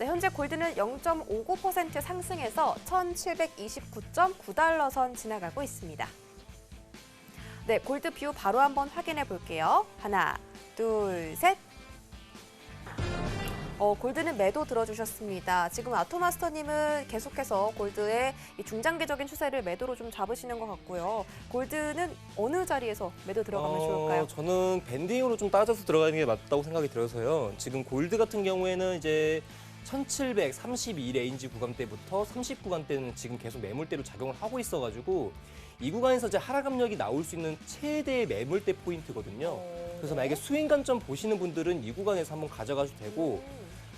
네, 현재 골드는 0.59% 상승해서 1,729.9달러 선 지나가고 있습니다. 네, 골드 뷰 바로 한번 확인해 볼게요. 하나, 둘, 셋. 골드는 매도 들어주셨습니다. 지금 아토마스터님은 계속해서 골드의 이 중장기적인 추세를 매도로 좀 잡으시는 것 같고요. 골드는 어느 자리에서 매도 들어가면 좋을까요? 저는 밴딩으로 좀 따져서 들어가는 게 맞다고 생각이 들어서요. 지금 골드 같은 경우에는 이제 1732 레인지 구간대부터 30 구간대는 지금 계속 매물대로 작용을 하고 있어가지고 이 구간에서 이제 하락 압력이 나올 수 있는 최대의 매물대 포인트거든요. 그래서 만약에 수익 관점 보시는 분들은 이 구간에서 한번 가져가셔도 되고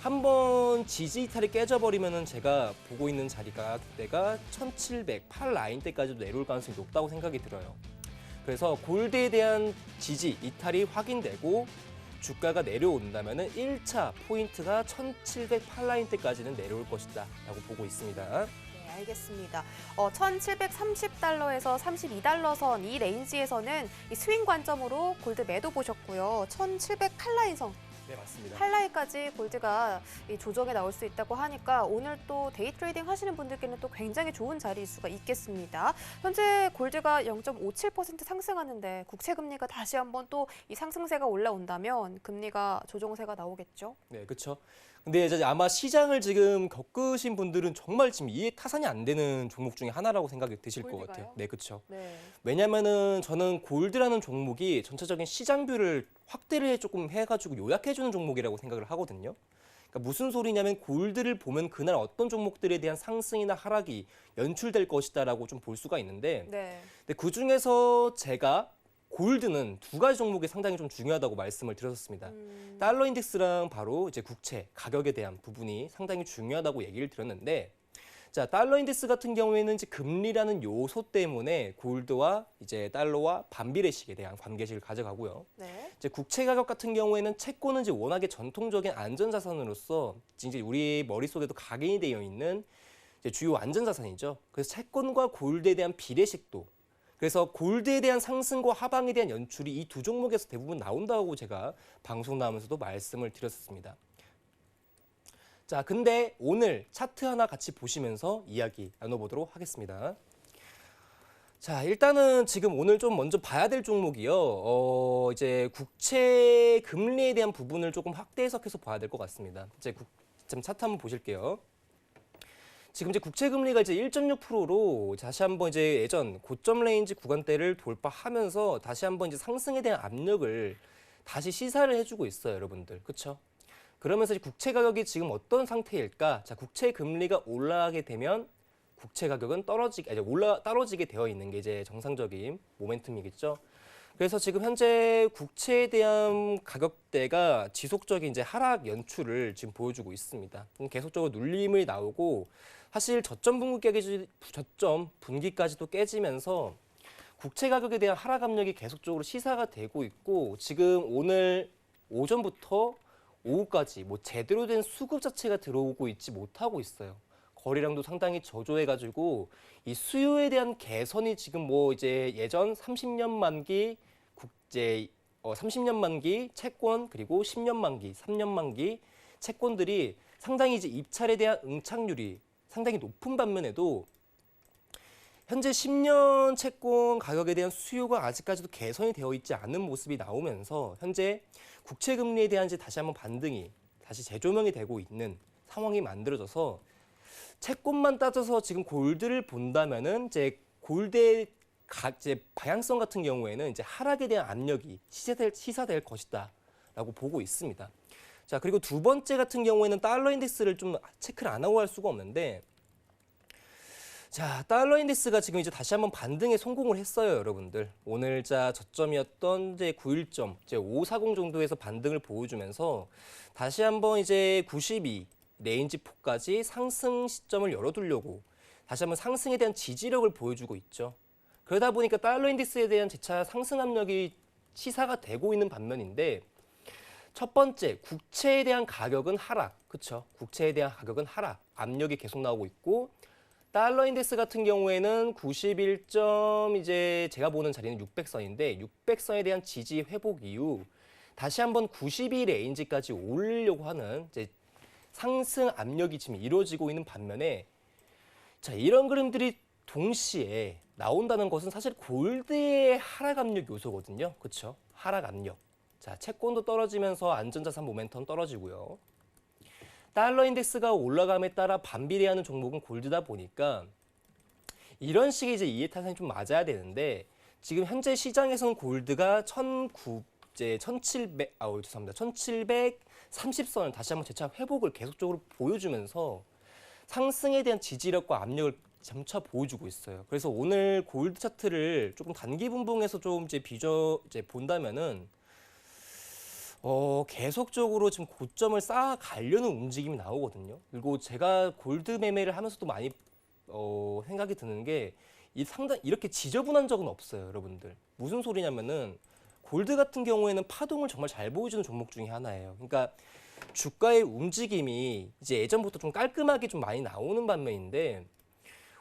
한번 지지 이탈이 깨져버리면은 제가 보고 있는 자리가 그때가 1708 라인대까지도 내려올 가능성이 높다고 생각이 들어요. 그래서 골드에 대한 지지 이탈이 확인되고 주가가 내려온다면은 1차 포인트가 1708 라인대까지는 내려올 것이다 라고 보고 있습니다. 네, 알겠습니다. 1,730달러에서 32달러 선 이 레인지에서는 이 스윙 관점으로 골드 매도 보셨고요. 1,708 라인 선. 네, 맞습니다. 8라인까지 골드가 이 조정에 나올 수 있다고 하니까 오늘 또 데이 트레이딩 하시는 분들께는 또 굉장히 좋은 자리일 수가 있겠습니다. 현재 골드가 0.57% 상승하는데 국채 금리가 다시 한번 또 이 상승세가 올라온다면 금리가 조정세가 나오겠죠? 네, 그렇죠. 근데 이제 아마 시장을 지금 겪으신 분들은 정말 지금 이해 타산이 안 되는 종목 중에 하나라고 생각이 드실 것 골드가요? 같아요. 네, 그렇죠. 네. 왜냐면은 저는 골드라는 종목이 전체적인 시장 뷰를 확대를 조금 해가지고 요약해주는 종목이라고 생각을 하거든요. 그러니까 무슨 소리냐면 골드를 보면 그날 어떤 종목들에 대한 상승이나 하락이 연출될 것이다라고 좀 볼 수가 있는데, 네. 근데 그 중에서 제가 골드는 두 가지 종목이 상당히 좀 중요하다고 말씀을 드렸었습니다. 달러 인덱스랑 바로 이제 국채 가격에 대한 부분이 상당히 중요하다고 얘기를 드렸는데, 자, 달러 인덱스 같은 경우에는 이제 금리라는 요소 때문에 골드와 이제 달러와 반비례식에 대한 관계식을 가져가고요. 네. 이제 국채 가격 같은 경우에는 채권은 이제 워낙에 전통적인 안전자산으로서 이제 우리 머릿속에도 각인이 되어 있는 이제 주요 안전자산이죠. 그래서 채권과 골드에 대한 비례식도, 그래서 골드에 대한 상승과 하방에 대한 연출이 이 두 종목에서 대부분 나온다고 제가 방송 나오면서도 말씀을 드렸었습니다. 자, 근데 오늘 차트 하나 같이 보시면서 이야기 나눠보도록 하겠습니다. 자, 일단은 지금 오늘 좀 먼저 봐야 될 종목이요. 이제 국채 금리에 대한 부분을 조금 확대 해석해서 봐야 될 것 같습니다. 이제 지금 차트 한번 보실게요. 지금 이제 국채 금리가 이제 1.6%로 다시 한번 이제 예전 고점 레인지 구간대를 돌파하면서 다시 한번 이제 상승에 대한 압력을 다시 시사를 해주고 있어요, 여러분들. 그렇죠? 그러면서 이제 국채 가격이 지금 어떤 상태일까? 자, 국채 금리가 올라가게 되면 국채 가격은 떨어지게 되어 있는 게 이제 정상적인 모멘텀이겠죠. 그래서 지금 현재 국채에 대한 가격대가 지속적인 이제 하락 연출을 지금 보여주고 있습니다. 계속적으로 눌림이 나오고 사실 저점 분기까지도 깨지면서 국채 가격에 대한 하락 압력이 계속적으로 시사가 되고 있고, 지금 오늘 오전부터 오후까지 뭐 제대로 된 수급 자체가 들어오고 있지 못하고 있어요. 거래량도 상당히 저조해가지고 이 수요에 대한 개선이 지금 뭐 이제 예전 30년 만기 국제 30년 만기 채권, 그리고 10년 만기, 3년 만기 채권들이 상당히 이제 입찰에 대한 응착률이 상당히 높은 반면에도 현재 10년 채권 가격에 대한 수요가 아직까지도 개선이 되어 있지 않은 모습이 나오면서 현재 국채 금리에 대한 이제 다시 한번 반등이 다시 재조명이 되고 있는 상황이 만들어져서 채권만 따져서 지금 골드를 본다면은 이제 골드의 이제 방향성 같은 경우에는 이제 하락에 대한 압력이 시사될 것이다라고 보고 있습니다. 자, 그리고 두 번째 같은 경우에는 달러 인덱스를 좀 체크를 안 하고 할 수가 없는데, 자, 달러 인덱스가 지금 이제 다시 한번 반등에 성공을 했어요, 여러분들. 오늘자 저점이었던 이제 91점, 이제 540 정도에서 반등을 보여주면서 다시 한번 이제 92 레인지 포까지 상승 시점을 열어두려고 다시 한번 상승에 대한 지지력을 보여주고 있죠. 그러다 보니까 달러 인덱스에 대한 재차 상승 압력이 시사가 되고 있는 반면인데, 첫 번째, 국채에 대한 가격은 하락, 그렇죠? 국채에 대한 가격은 하락, 압력이 계속 나오고 있고, 달러 인덱스 같은 경우에는 91점, 이제 제가 보는 자리는 600선인데 600선에 대한 지지 회복 이후 다시 한번 92 레인지까지 올리려고 하는 이제 상승 압력이 지금 이루어지고 있는 반면에 자, 이런 그림들이 동시에 나온다는 것은 사실 골드의 하락 압력 요소거든요. 그렇죠? 하락 압력. 자, 채권도 떨어지면서 안전자산 모멘텀 떨어지고요. 달러 인덱스가 올라감에 따라 반비례하는 종목은 골드다 보니까 이런 식의 이제 이해타산이 좀 맞아야 되는데 지금 현재 시장에서는 골드가 1730선을 다시 한번 재차 회복을 계속적으로 보여주면서 상승에 대한 지지력과 압력을 점차 보여주고 있어요. 그래서 오늘 골드 차트를 조금 단기 분봉에서 좀 이제 본다면은 계속적으로 지금 고점을 쌓아가려는 움직임이 나오거든요. 그리고 제가 골드 매매를 하면서도 많이 생각이 드는 게 상당 이렇게 지저분한 적은 없어요, 여러분들. 무슨 소리냐면은 골드 같은 경우에는 파동을 정말 잘 보여주는 종목 중에 하나예요. 그러니까 주가의 움직임이 이제 예전부터 좀 깔끔하게 좀 많이 나오는 반면인데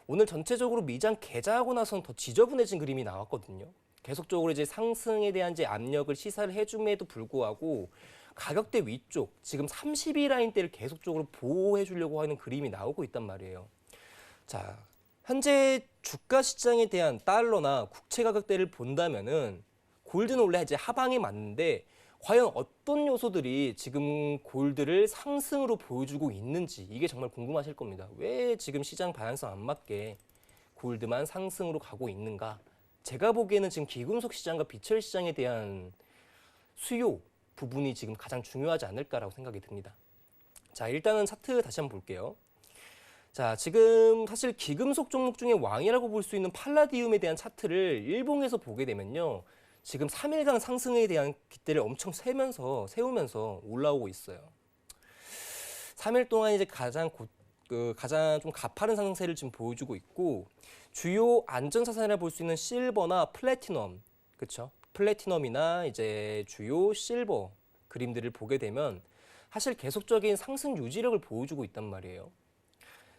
오늘 전체적으로 미장 개장하고 나서는 더 지저분해진 그림이 나왔거든요. 계속적으로 이제 상승에 대한 이제 압력을 시사를 해줌에도 불구하고 가격대 위쪽 지금 32 라인대를 계속적으로 보호해 주려고 하는 그림이 나오고 있단 말이에요. 자, 현재 주가 시장에 대한 달러나 국채 가격대를 본다면은 골드는 원래 이제 하방에 맞는데 과연 어떤 요소들이 지금 골드를 상승으로 보여주고 있는지 이게 정말 궁금하실 겁니다. 왜 지금 시장 방향성 안 맞게 골드만 상승으로 가고 있는가? 제가 보기에는 지금 기금속 시장과 비철 시장에 대한 수요 부분이 지금 가장 중요하지 않을까라고 생각이 듭니다. 자, 일단은 차트 다시 한번 볼게요. 자, 지금 사실 기금속 종목 중에 왕이라고 볼 수 있는 팔라디움에 대한 차트를 일봉에서 보게 되면요. 지금 3일간 상승에 대한 기대를 엄청 세우면서 올라오고 있어요. 3일 동안 이제 가장 좀 가파른 상승세를 지금 보여주고 있고 주요 안전자산이라 볼 수 있는 실버나 플래티넘, 그렇죠? 플래티넘이나 이제 주요 실버 그림들을 보게 되면 사실 계속적인 상승 유지력을 보여주고 있단 말이에요.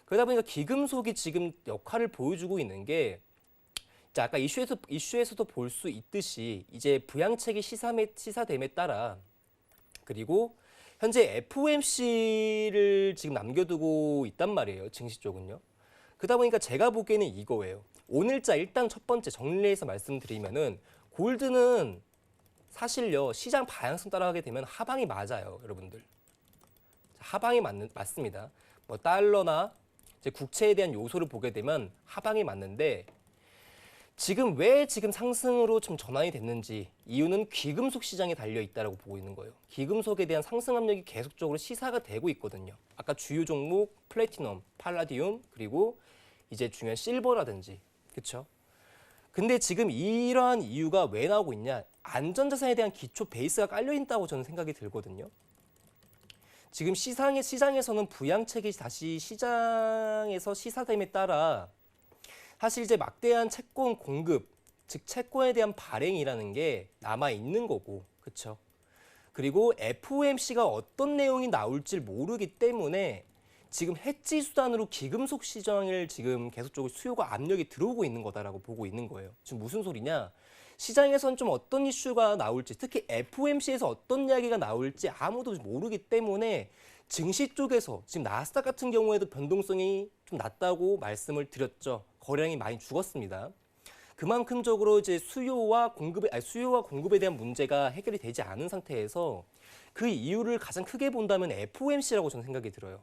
그러다 보니까 기금속이 지금 역할을 보여주고 있는 게 자, 아까 이슈에서도 볼 수 있듯이 이제 부양책이 시사됨에 따라 그리고 현재 FOMC를 지금 남겨두고 있단 말이에요. 증시 쪽은요. 그러다 보니까 제가 보기에는 이거예요. 오늘자 일단 첫 번째 정리해서 말씀드리면은 골드는 사실요 시장 방향성 따라가게 되면 하방이 맞아요, 여러분들. 하방이 맞습니다. 뭐 달러나 이제 국채에 대한 요소를 보게 되면 하방이 맞는데 지금 왜 지금 상승으로 좀 전환이 됐는지 이유는 귀금속 시장에 달려 있다라고 보고 있는 거예요. 귀금속에 대한 상승 압력이 계속적으로 시사가 되고 있거든요. 아까 주요 종목 플래티넘, 팔라디움 그리고 이제 중요한 실버라든지 그렇죠? 근데 지금 이러한 이유가 왜 나오고 있냐? 안전자산에 대한 기초 베이스가 깔려 있다고 저는 생각이 들거든요. 지금 시장에서는 부양책이 다시 시장에서 시사됨에 따라 사실 이제 막대한 채권 공급, 즉 채권에 대한 발행이라는 게 남아 있는 거고, 그렇죠? 그리고 FOMC가 어떤 내용이 나올지 모르기 때문에 지금 해지 수단으로 기금속 시장을 지금 계속적으로 수요가 압력이 들어오고 있는 거다라고 보고 있는 거예요. 지금 무슨 소리냐? 시장에선 좀 어떤 이슈가 나올지, 특히 FOMC에서 어떤 이야기가 나올지 아무도 모르기 때문에 증시 쪽에서 지금 나스닥 같은 경우에도 변동성이 좀 낮다고 말씀을 드렸죠. 거래량이 많이 죽었습니다. 그만큼적으로 이제 수요와 공급에 대한 문제가 해결이 되지 않은 상태에서 그 이유를 가장 크게 본다면 FOMC라고 저는 생각이 들어요.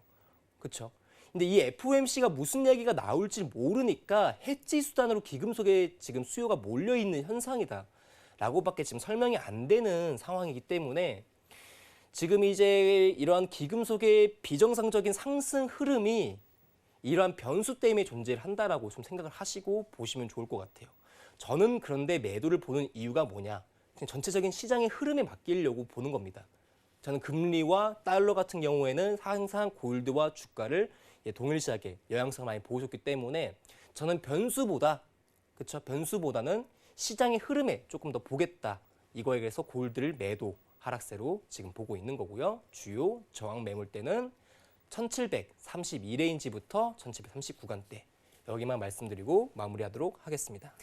그렇죠? 근데 이 FOMC가 무슨 얘기가 나올지 모르니까 해지 수단으로 기금속에 지금 수요가 몰려 있는 현상이다. 라고밖에 지금 설명이 안 되는 상황이기 때문에 지금 이제 이러한 기금속의 비정상적인 상승 흐름이 이러한 변수 때문에 존재를 한다라고 좀 생각을 하시고 보시면 좋을 것 같아요. 저는 그런데 매도를 보는 이유가 뭐냐? 그냥 전체적인 시장의 흐름에 맡기려고 보는 겁니다. 저는 금리와 달러 같은 경우에는 항상 골드와 주가를 동일시하게 영향성을 많이 보여줬기 때문에 저는 변수보다는 시장의 흐름에 조금 더 보겠다. 이거에 대해서 골드를 매도 하락세로 지금 보고 있는 거고요. 주요 저항 매물대는 1732레인지부터 1739간대 여기만 말씀드리고 마무리하도록 하겠습니다.